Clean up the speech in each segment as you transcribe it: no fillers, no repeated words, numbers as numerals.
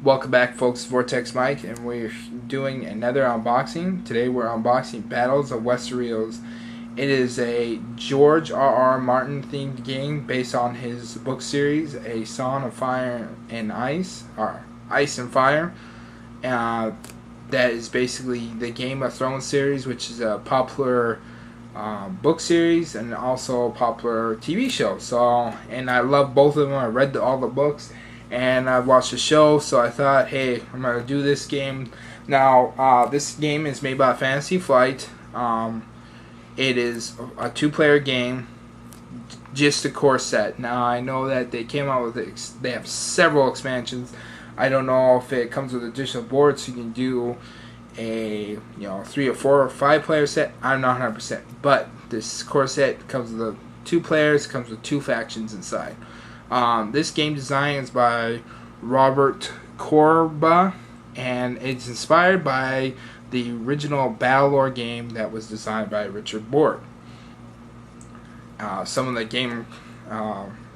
Welcome back, folks. Vortex Mike, and we're doing another unboxing. Today we're unboxing Battles of Westeros. It is a George R.R. Martin themed game based on his book series, A Song of Fire and Ice, or Ice and Fire. That is basically the Game of Thrones series, which is a popular book series and also a popular TV show. And I love both of them. I read all the books. And I watched the show, so I thought, hey, I'm going to do this game. Now, this game is made by Fantasy Flight. It is a two-player game, just a core set. Now, I know that they came out with, they have several expansions. I don't know if it comes with additional boards, so you can do a 3 or 4 or 5 player set. I'm not 100%, but this core set comes with 2 players, comes with 2 factions inside. This game design is by Robert Corba, and it's inspired by the original Battlelore game that was designed by Richard Board. Some of the game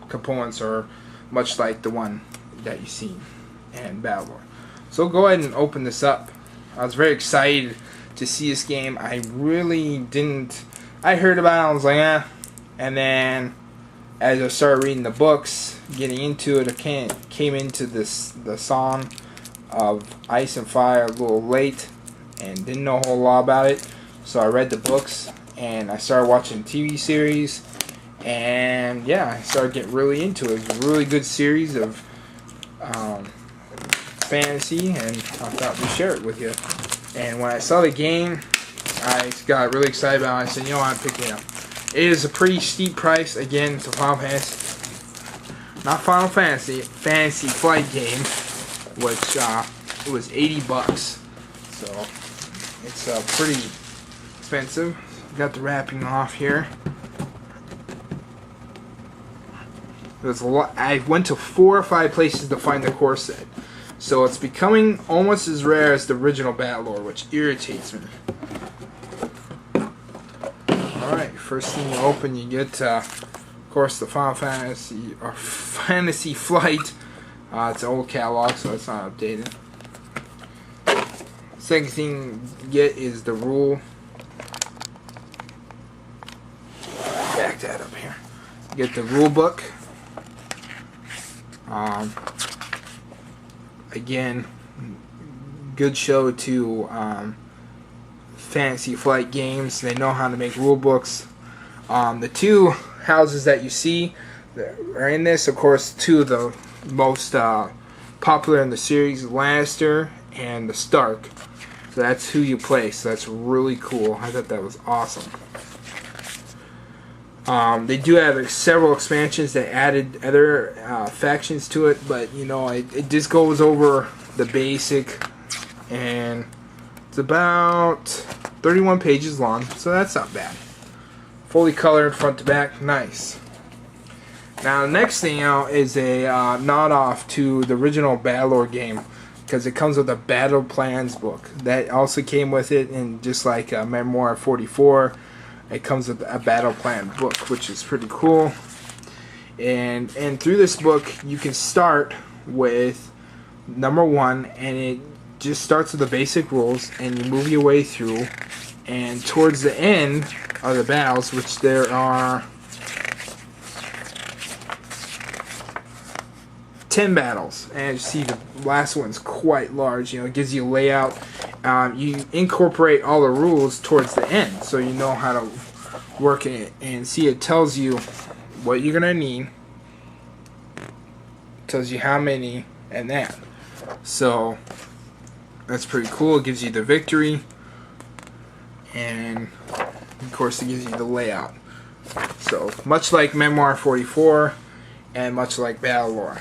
components are much like the one that you see in Battlelore. So go ahead and open this up. I was very excited to see this game. I really didn't. I heard about it, I was like, eh. And then as I started reading the books, getting into it, I came into the Song of Ice and Fire a little late and didn't know a whole lot about it. So I read the books and I started watching the TV series, and yeah, I started getting really into it. It was a really good series of fantasy, and I thought we'd share it with you. And when I saw the game, I got really excited about it. I said, I'm picking it up. It is a pretty steep price. Again, it's a Final Fantasy, not Final Fantasy, Fantasy Flight game, which it was $80. So it's pretty expensive. Got the wrapping off here. There's a lot. I went to 4 or 5 places to find the core set, so it's becoming almost as rare as the original Battlelore, which irritates me. Alright, first thing you open, you get, of course, the Final Fantasy, or Fantasy Flight. It's an old catalog, so it's not updated. Second thing you get is the rule. Back that up here. You get the rule book. Again, good show to Fantasy Flight Games. They know how to make rule books. The 2 houses that you see that are in this, of course, 2 of the most popular in the series, Lannister and the Stark. So that's who you play. So that's really cool. I thought that was awesome. They do have several expansions that added other factions to it, but it just goes over the basic, and it's about 31 pages long, so that's not bad. Fully colored front to back, nice. Now the next thing is a nod off to the original Battlelore game, because it comes with a Battle Plans book that also came with it, and just like Memoir 44, it comes with a battle plan book, which is pretty cool. And through this book, you can start with number 1, and it just starts with the basic rules, and you move your way through. And towards the end of the battles, which there are 10 battles, and you see the last one's quite large. It gives you a layout. You incorporate all the rules towards the end, so you know how to work it. And see, it tells you what you're gonna need, tells you how many, and that. So that's pretty cool. It gives you the victory, and of course it gives you the layout. So much like Memoir 44, and much like Battlelore.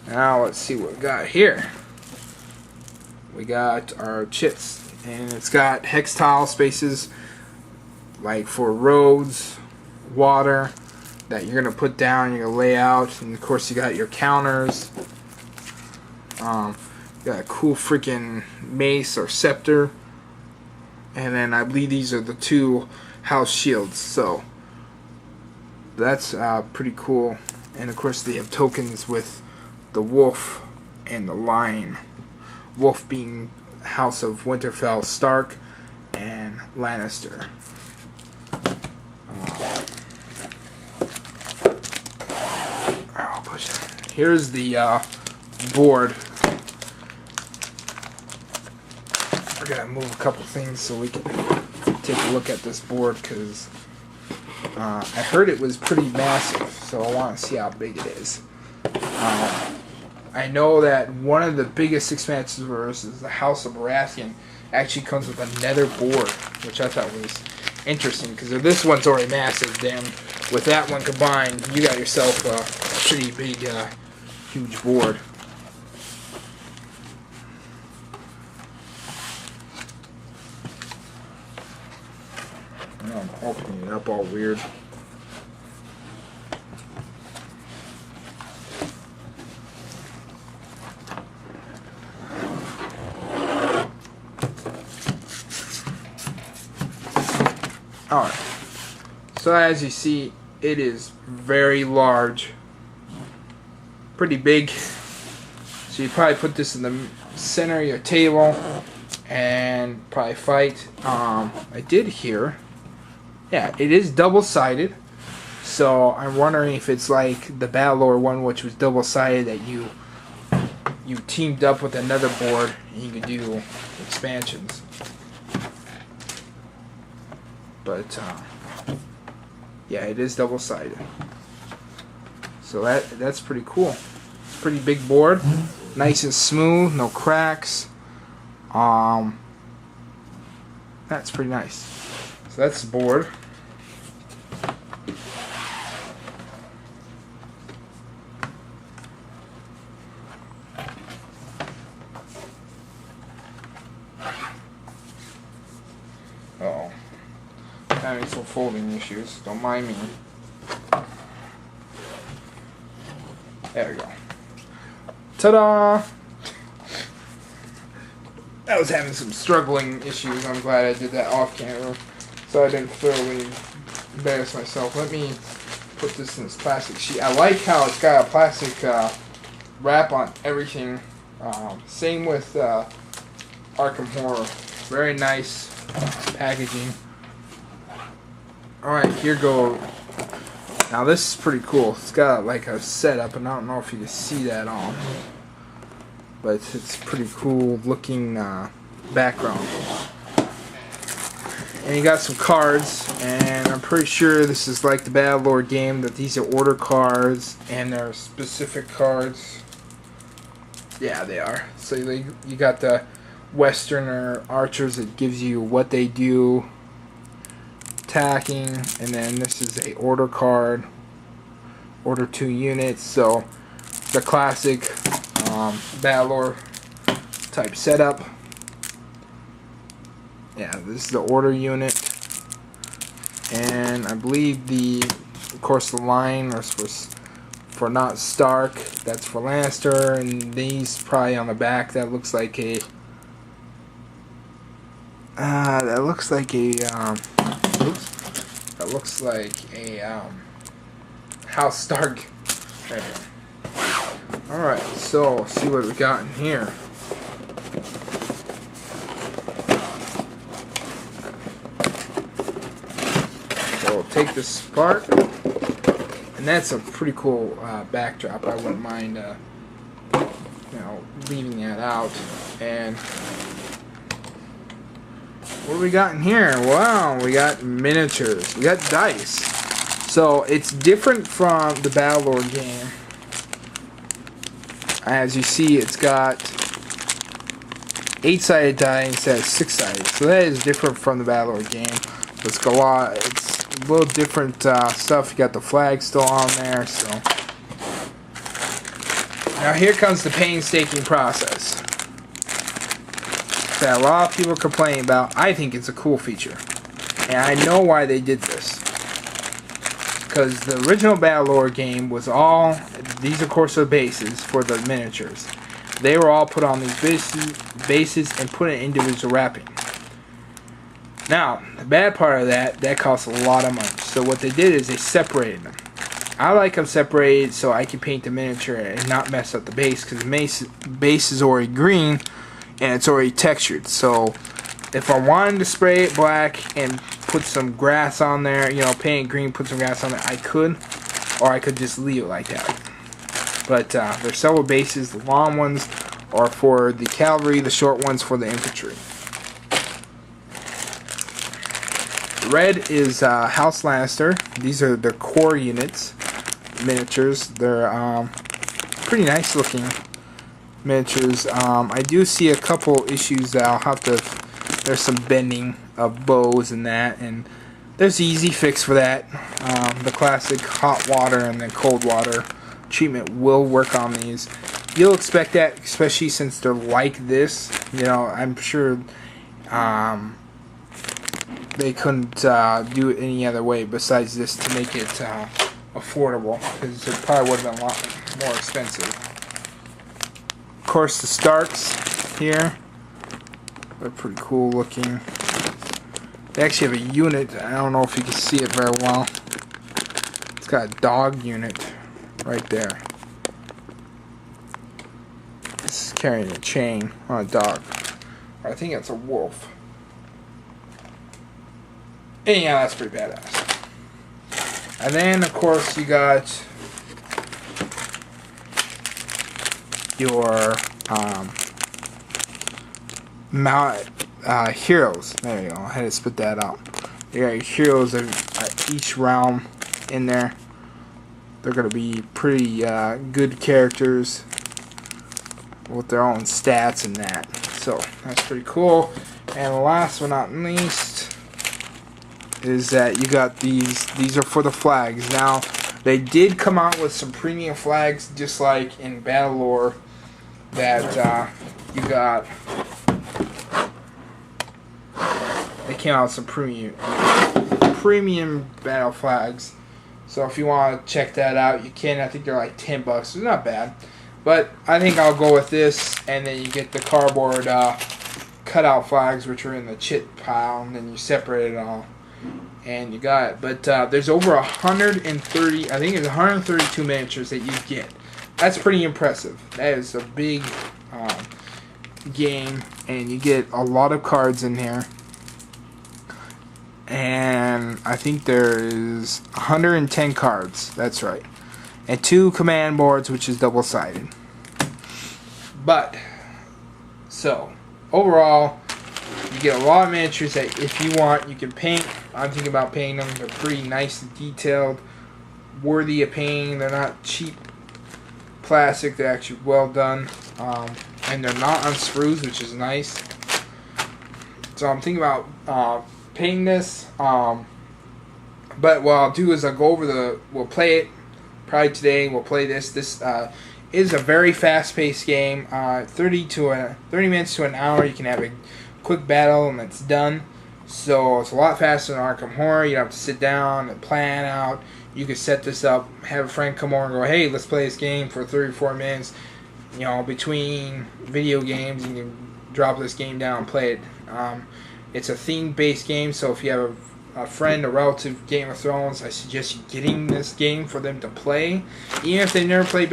Now let's see what we got here. We got our chips, and it's got hex tile spaces like for roads, water that you're gonna put down, you're gonna lay out, and of course you got your counters. You got a cool freaking mace or scepter, and then I believe these are the 2 house shields. So that's pretty cool. And of course they have tokens with the wolf and the lion. Wolf being House of Winterfell Stark and Lannister. I'll push it. Here's the board. We're gonna move a couple things so we can take a look at this board, because I heard it was pretty massive, so I want to see how big it is. I know that one of the biggest expansions versus the House of Baratheon actually comes with a nether board, which I thought was interesting, because if this one's already massive, then with that one combined, you got yourself a pretty big, huge board. I'm opening it up all weird. Alright, so as you see, it is very large, pretty big, so you probably put this in the center of your table and probably fight. I did hear, yeah, it is double-sided, so I'm wondering if it's like the Battlelore one, which was double-sided, that you teamed up with another board and you could do expansions. But yeah, it is double-sided, so that's pretty cool. It's a pretty big board, nice and smooth, no cracks. That's pretty nice. So that's the board. Uh-oh. Having some folding issues. Don't mind me. There we go. Ta-da! I was having some struggling issues. I'm glad I did that off camera, so I didn't thoroughly embarrass myself. Let me put this in this plastic sheet. I like how it's got a plastic wrap on everything. Same with Arkham Horror. Very nice packaging. Alright, here go. Now this is pretty cool. It's got like a setup, and I don't know if you can see that on, but it's pretty cool looking background. And you got some cards, and I'm pretty sure this is like the Battlelore game, that these are order cards and they're specific cards. Yeah, they are. So you got the Westerner archers that gives you what they do, attacking, and then this is a order card, order 2 units. So the classic Battlelore type setup. Yeah, this is the order unit, and I believe of course the line is for not Stark, that's for Lannister, and these probably on the back, that looks like a House Stark. There you go. Alright, so let's see what we got in here. So we'll take this apart, and that's a pretty cool backdrop. I wouldn't mind leaving that out. And what do we got in here? Wow, we got miniatures. We got dice. So it's different from the Battlelore game. As you see, it's got 8-sided die instead of 6-sided. So that is different from the Battlelore game. It's a little different stuff. You got the flag still on there. So now here comes the painstaking process that a lot of people complain about. I think it's a cool feature, and I know why they did this. Because the original Battlelore game was all, these of course are bases for the miniatures. They were all put on these bases and put in individual wrapping. Now, the bad part of that costs a lot of money. So what they did is they separated them. I like them separated so I can paint the miniature and not mess up the base, because the base is already green and it's already textured. So if I wanted to spray it black and put some grass on there, you know, paint it green, put some grass on there, I could, or I could just leave it like that. But there's several bases. The long ones are for the cavalry, the short ones for the infantry. Red is House Lannister. These are the core units, miniatures. They're pretty nice looking miniatures. I do see a couple issues that I'll have to. There's some bending of bows and that, and there's an easy fix for that. The classic hot water and then cold water treatment will work on these. You'll expect that, especially since they're like this. You know, I'm sure they couldn't do it any other way besides this to make it affordable, because it probably would have been a lot more expensive. Of course, the Starks here, they're pretty cool looking. They actually have a unit. I don't know if you can see it very well. It's got a dog unit right there. It's carrying a chain on a dog. I think it's a wolf. Anyhow, that's pretty badass. And then, of course, you got your heroes. There you go. I had to spit that out. You got your heroes of each realm in there. They're going to be pretty good characters with their own stats and that. So, that's pretty cool. And last but not least is that you got these are for the flags. Now, they did come out with some premium flags, just like in Battle Lore, that you got. They came out with some premium battle flags. So if you want to check that out, you can. I think they're like $10. It's not bad. But I think I'll go with this, and then you get the cardboard cutout flags, which are in the chit pile, and then you separate it all. And you got it. But there's over 130, I think it's 132 miniatures that you get. That's pretty impressive. That is a big game, and you get a lot of cards in here. And I think there is 110 cards. That's right. And 2 command boards, which is double-sided. But, so, overall, you get a lot of miniatures that if you want, you can paint. I'm thinking about painting them. They're pretty nice and detailed, worthy of painting. They're not cheap plastic. They're actually well done. And they're not on sprues, which is nice. So I'm thinking about painting this. But what I'll do is I'll go over we'll play it probably today. We'll play this. This is a very fast-paced game. 30 minutes to an hour. You can have a quick battle and it's done. So it's a lot faster than Arkham Horror. You don't have to sit down and plan out. You can set this up, have a friend come over and go, hey, let's play this game for 34 minutes. You know, between video games, you can drop this game down and play it. It's a theme-based game, so if you have a friend, a relative, Game of Thrones, I suggest you getting this game for them to play. Even if they've never played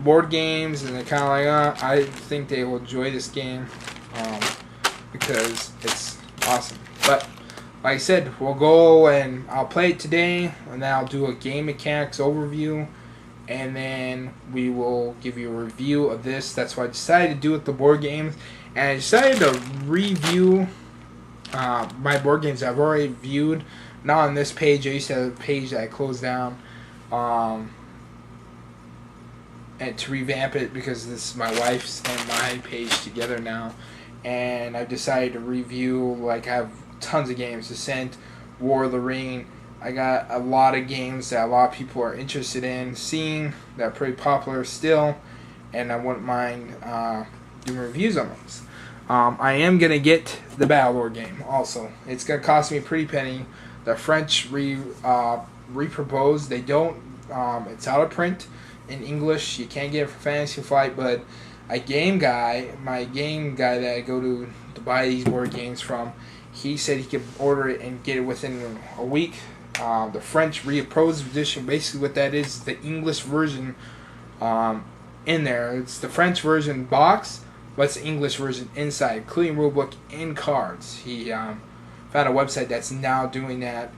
board games and they're kind of like, I think they will enjoy this game because it's awesome. But like I said, we'll go and I'll play it today, and then I'll do a game mechanics overview, and then we will give you a review of this. That's what I decided to do with the board games, and I decided to review my board games I've already viewed. Not on this page. I used to have a page that I closed down and to revamp it because this is my wife's and my page together now. And I've decided to review, like, I have tons of games. Descent, War of the Ring. I got a lot of games that a lot of people are interested in seeing that are pretty popular still, and I wouldn't mind doing reviews on those. I am going to get the Battle Lore game also. It's going to cost me a pretty penny. The French reproposed. They don't, it's out of print in English. You can't get it for Fantasy Flight, but my game guy that I go to buy these board games from, he said he could order it and get it within a week. the French Pros edition. Basically, what that is the English version in there. It's the French version box, but it's the English version inside, including rulebook and cards. He found a website that's now doing that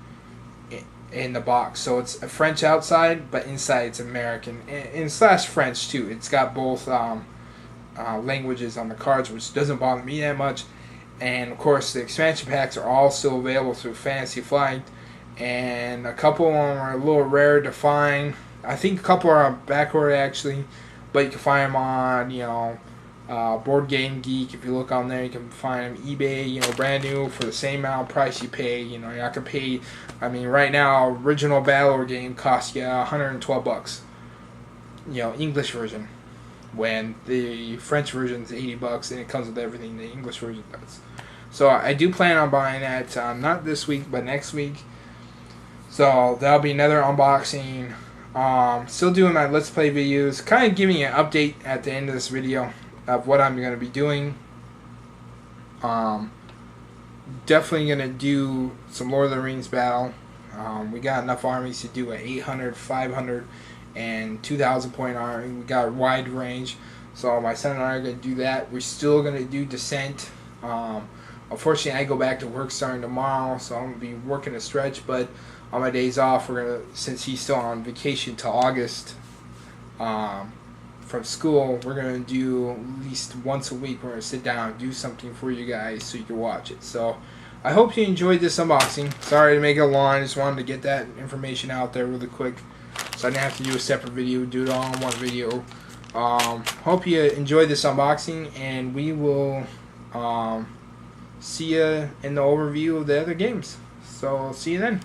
in the box. So it's a French outside, but inside it's American and slash French too. It's got both languages on the cards, which doesn't bother me that much. And of course, the expansion packs are all still available through Fantasy Flight, and a couple of them are a little rare to find. I think a couple are on backorder actually, but you can find them on Board Game Geek. If you look on there, you can find them eBay, brand new for the same amount of price you pay. You're not gonna pay. I mean, right now, original Battle game costs you $112. English version, when the French version is $80 and it comes with everything the English version does. So I do plan on buying that, not this week, but next week. So that'll be another unboxing. Still doing my Let's Play videos, kind of giving you an update at the end of this video of what I'm going to be doing. Definitely going to do some Lord of the Rings battle. We got enough armies to do an 800, 500, and 2,000 point army. We got a wide range. So my son and I are going to do that. We're still going to do Descent. Unfortunately, I go back to work starting tomorrow, so I'm going to be working a stretch, but on my days off, since he's still on vacation till August from school, we're going to do at least once a week. We're going to sit down and do something for you guys so you can watch it. So I hope you enjoyed this unboxing. Sorry to make it long. I just wanted to get that information out there really quick, so I didn't have to do a separate video, do it all in one video. Hope you enjoyed this unboxing, and we will see you in the overview of the other games. So see you then.